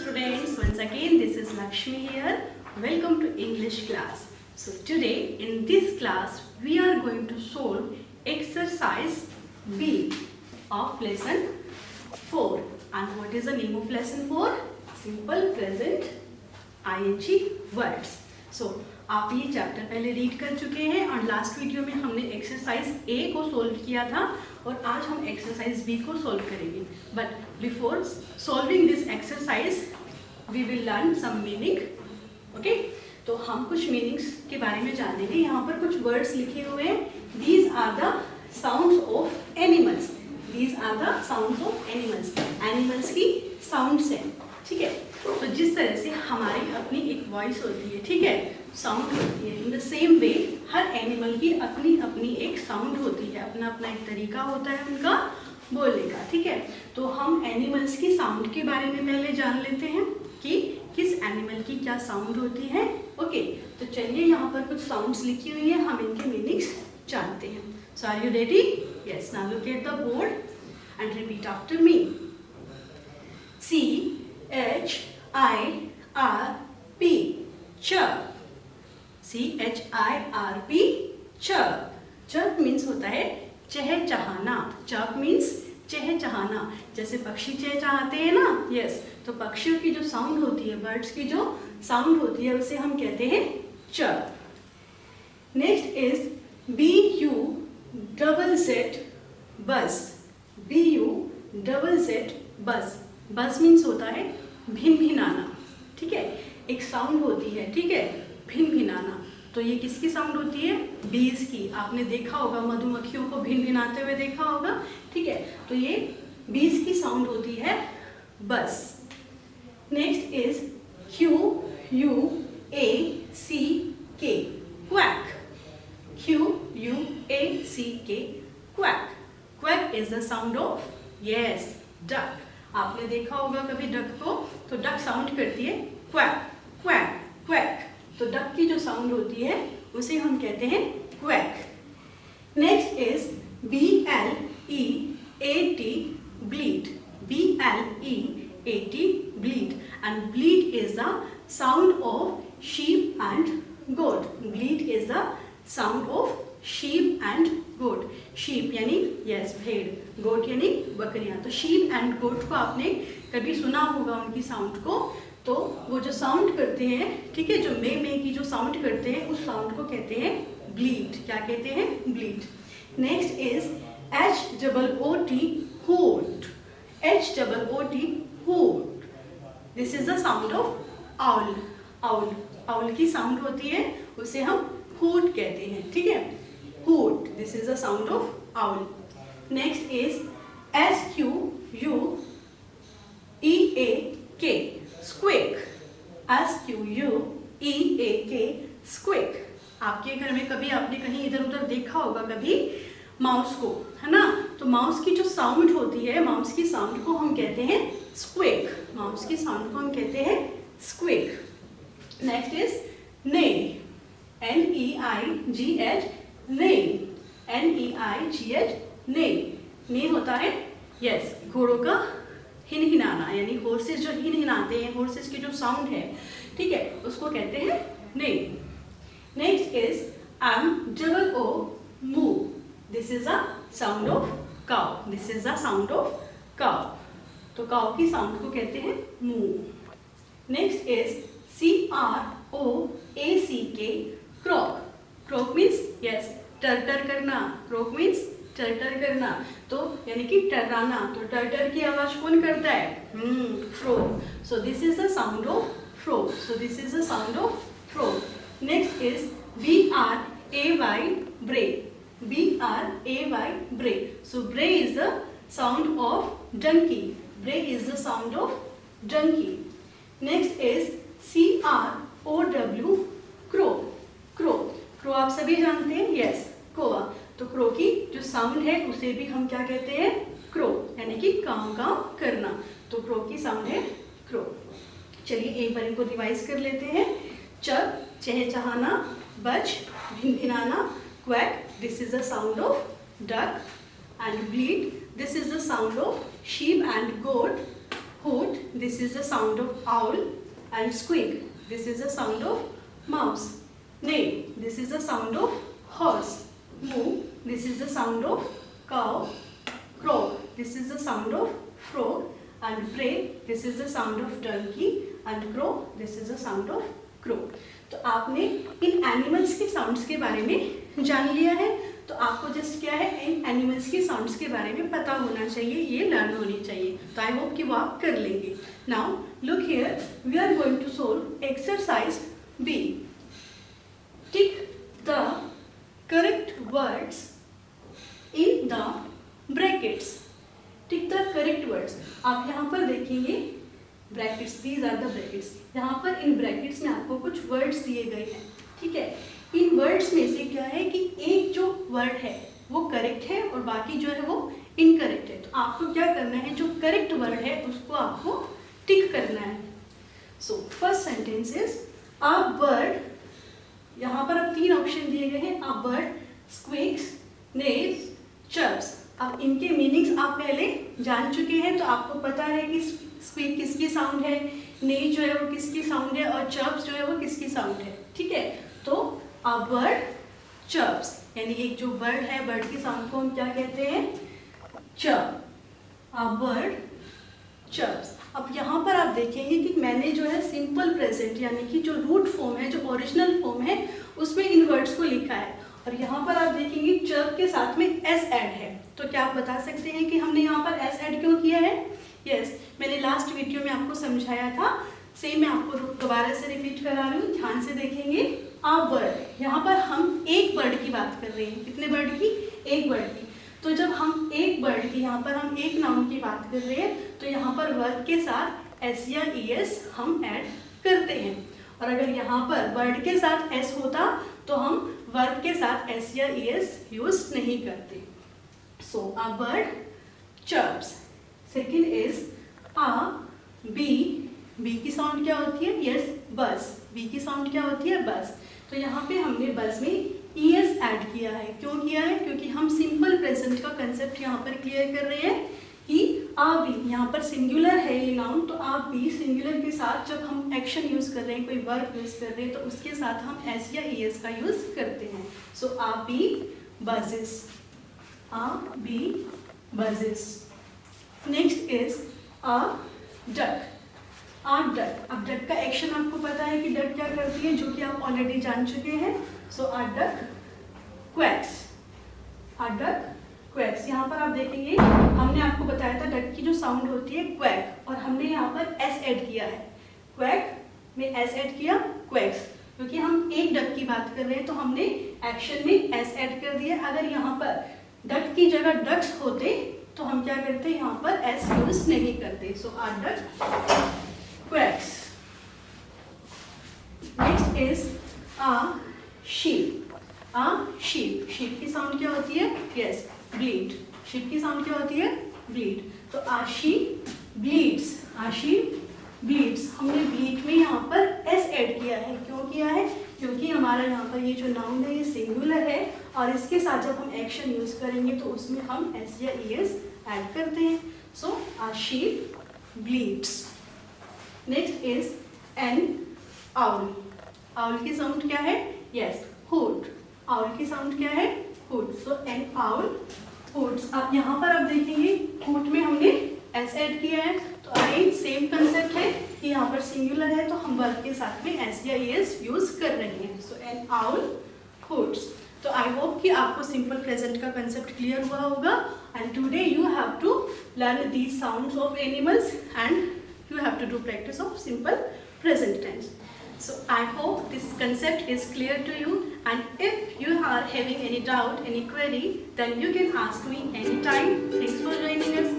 students, once again this is Lakshmi here. Welcome to English class. So today in this class we are going to solve exercise B of lesson 4. And what is the name of lesson 4? Simple present ing words. So आप ये chapter पहले read कर चुके हैं और last video में हमने exercise ए को सोल्व किया था और आज हम एक्सरसाइज बी को सोल्व करेंगे. But before solving this exercise we will learn some meaning. Okay, तो हम कुछ मीनिंग्स के बारे में जानेंगे. यहाँ पर कुछ वर्ड्स लिखे हुए हैं. These are the sounds of animals. These are the sounds of animals. Animals की साउंड्स हैं. ठीक है, तो जिस तरह से हमारी अपनी एक वॉइस होती है, ठीक है, साउंड होती है, in the same way her animal की अपनी अपनी एक साउंड होती है, अपना अपना एक तरीका होता है उनका बोलने का. ठीक है, तो हम एनिमल्स की साउंड के बारे में पहले जान लेते हैं कि किस एनिमल की क्या साउंड होती है. ओके, तो चलिए यहाँ पर कुछ साउंड्स लिखी हुई है, हम इनके मीनिंग्स जानते हैं. So are you ready? Yes, now look at the board and repeat after me. C-H-I-R-P, chirp. C-H-I-R-P, chirp. Chirp means होता है चहचहाना. Chirp means चहचहाना. जैसे पक्षी चहचहाते हैं ना. यस, तो पक्षियों की जो साउंड होती है, बर्ड्स की जो साउंड होती है, उसे हम कहते हैं chirp. Next is B-U-Z-Z, buzz. B-U-Z-Z, buzz. बस मीन्स होता है भिनभिनाना. ठीक है, एक साउंड होती है, ठीक है, भिनभिनाना. तो ये किसकी साउंड होती है? बीज की. आपने देखा होगा, मधुमक्खियों को भिनभिनाते हुए देखा होगा. ठीक है, तो ये बीज की साउंड होती है बस. Next is Q-U-A-C-K, quack. Q-U-A-C-K, quack. Quack is the sound of, yes, duck. आपने देखा होगा कभी डक को, तो डक साउंड करती है क्वैक क्वैक क्वैक. तो डक की जो साउंड होती है उसे हम कहते हैं quack. Next is B-L-E-A-T, bleat. B-L-E-A-T, bleat. And bleat is the sound of sheep and goat. Bleat is the sound of sheep and goat. Sheep यानी यस भेड़, गोट यानी बकरियां. तो शीप एंड गोट को आपने कभी सुना होगा उनकी साउंड को. तो वो जो साउंड करते हैं, ठीक है, जो मे की जो साउंड करते हैं, उस साउंड को कहते हैं ब्लीट. क्या कहते हैं? Bleat. Next is H-O-O-T, hoot. H-O-O-T, hoot. This is the sound of owl. Owl, owl की साउंड होती है, उसे हम हूट कहते हैं. ठीक है, hoot. This is the sound of owl. Next is S-Q-U-E-A-K, squeak. S-Q-U-E-A-K, squeak. आपके घर में कभी आपने कहीं इधर उधर देखा होगा कभी माउस को, है ना. तो माउस की जो साउंड होती है, माउस की साउंड को हम कहते हैं स्क्वेक. माउस की साउंड को हम कहते हैं squeak. Next is neigh. N-E-I-G-H, neigh. N-E-I-G-H, neigh. neigh होता है यस घोड़ों का हिनहिनाना, यानी हॉर्सेस जो हिनहिनाते हैं, हॉर्सेस की जो साउंड है, ठीक है, उसको कहते हैं neigh. Next is M-O-O, moo. This is the sound of cow. This is the sound of cow. तो काउ की साउंड को कहते हैं moo. Next is C-R-O-A-C-K, croak. croak means yes टर करना. croak means टर करना, तो यानी कि टर्राना. तो टर की आवाज कौन करता है? frog. so this is the sound of frog. so this is the sound of frog. next is B-R-A-Y, bray. B-R-A-Y, bray. so bray is the sound of donkey. bray is the sound of donkey. next is C-R-O-W, crow. crow. crow आप सभी जानते हैं, yes, कोवा. तो crow की जो sound है उसे भी हम क्या कहते हैं? क्रो, यानी कि काम करना. तो क्रो की साउंड है क्रो. चलिए एक बार इनको रिवाइज कर लेते हैं. चप चहचहाना, बज भिनभिनाना, quack this is the sound of duck, and bleat this is the sound of sheep and goat, hoot, this is the sound of owl, and squeak, this is the sound of mouse. Neigh, this is the sound of horse. Moo, this is the sound of cow. Croak, this is the sound of frog. And bray, this is the sound of donkey. And crow, this is the sound of crow. तो आपने इन animals के sounds के बारे में जान लिया है, तो आपको जस्ट क्या है, इन एनिमल्स के साउंड्स के बारे में पता होना चाहिए, ये लर्न होनी चाहिए. तो आई होप कि वो आप कर लेंगे. Now look here, we are going to solve exercise B. Tick the correct words in the brackets. Tick the correct words. आप यहाँ पर देखेंगे brackets, these are the brackets. यहाँ पर इन ब्रैकेट्स में आपको कुछ वर्ड्स दिए गए हैं, ठीक है. इन वर्ड्स में से क्या है कि एक जो वर्ड है वो करेक्ट है और बाकी जो है वो इनकरेक्ट है. तो आपको क्या करना है, जो करेक्ट वर्ड है उसको आपको टिक करना है. So first sentence is a bird. यहाँ पर अब 3 ऑप्शन दिए गए हैं. A bird squeaks, neighs, chirps. अब इनके मीनिंग्स आप पहले जान चुके हैं, तो आपको पता है कि स्क्वीक किसकी साउंड है, नेज जो है वो किसकी साउंड है, और चर्प्स जो है वो किसकी साउंड है, ठीक है. तो अ बर्ड चर्प्स, यानी एक जो बर्ड है, बर्ड की साउंड को हम क्या कहते हैं, चर्प. अ बर्ड चर्प्स. अब यहाँ पर आप देखेंगे कि मैंने जो है सिंपल प्रेजेंट यानी कि जो रूट फॉर्म है, जो ओरिजिनल फॉर्म है, उसमें इन वर्ड्स को लिखा है. और यहाँ पर आप देखेंगे चर्प के साथ में एस ऐड है. तो क्या आप बता सकते हैं कि हमने यहाँ पर एस ऐड क्यों किया है? यस, मैंने लास्ट वीडियो में आपको समझाया था. सेम मैं आपको दोबारा से रिपीट करा रही हूँ, ध्यान से देखेंगे. अ बर्ड, यहाँ पर हम एक बर्ड की बात कर रहे हैं. कितने बर्ड की? एक बर्ड की. तो जब हम एक बर्ड की, यहाँ पर हम एक नाउन की बात कर रहे हैं, तो यहाँ पर वर्ब के साथ एस या ई एस हम ऐड करते हैं. और अगर यहाँ पर बर्ड के साथ एस होता तो हम वर्ब के साथ एस या ई एस यूज नहीं करते. So a bird chirps. Second is a bee. Bee की साउंड क्या होती है? यस, बस. बी की साउंड क्या होती है? बस. तो यहाँ पे हमने बस में ई एस ऐड किया है. क्यों किया है? क्योंकि हम सिंपल प्रेजेंट का कंसेप्ट यहाँ पर क्लियर कर रहे हैं कि आ बी, यहाँ पर सिंगुलर है ये नाउन, तो आ बी सिंगुलर के साथ जब हम एक्शन यूज कर रहे हैं, कोई वर्ब यूज कर रहे हैं, तो उसके साथ हम एस या ई एस का यूज करते हैं. So a bee buzzes. A bee buzzes. Next is a duck. A duck. अब डक का एक्शन आपको पता है कि डक क्या करती है, जो कि आप ऑलरेडी जान चुके हैं. So a duck quacks. A duck quacks. यहाँ पर आप देखेंगे हमने आपको बताया था डक की जो साउंड होती है क्वैक, और हमने यहाँ पर एस ऐड किया है. क्वैक में एस ऐड किया, क्वैक्स. क्योंकि हम एक डक की बात कर रहे हैं तो हमने एक्शन में एस ऐड कर दिया. अगर यहाँ पर डक की जगह डक्स होते तो हम क्या करते, यहाँ पर एस यूज नहीं करते. So a duck quacks. Next is a sheep. A sheep. Sheep की साउंड क्या होती है? Yes, bleat. शीप की साउंड क्या होती है? ब्लीड. तो a sheep bleats. A sheep bleats. हमने ब्लीड में यहाँ पर एस ऐड किया है. क्यों किया है? क्योंकि हमारा यहाँ पर ये जो नाउन है ये सिंगुलर है, और इसके साथ जब हम एक्शन यूज करेंगे तो उसमें हम एस या ई एस ऐड करते हैं. So a sheep bleats. Next is an owl. Owl की साउंड क्या है? Yes, hoot. आउल की साउंड क्या है? Hoot. So an owl hoots. अब यहाँ पर आप देखेंगे हूट में हमने एस ऐड किया है, तो अगेन सेम कंसेप्ट है कि यहाँ पर सिंगुलर है तो हम वर्ब के साथ में एस या ई एस यूज कर रहे हैं. So an owl hoots. तो आई होप कि आपको सिंपल प्रेजेंट का कंसेप्ट क्लियर हुआ होगा. And today you have to learn these sounds of animals and you have to do practice of simple present tense. So I hope this concept is clear to you, and if you are having any doubt, any query, then you can ask me anytime. Thanks for joining us.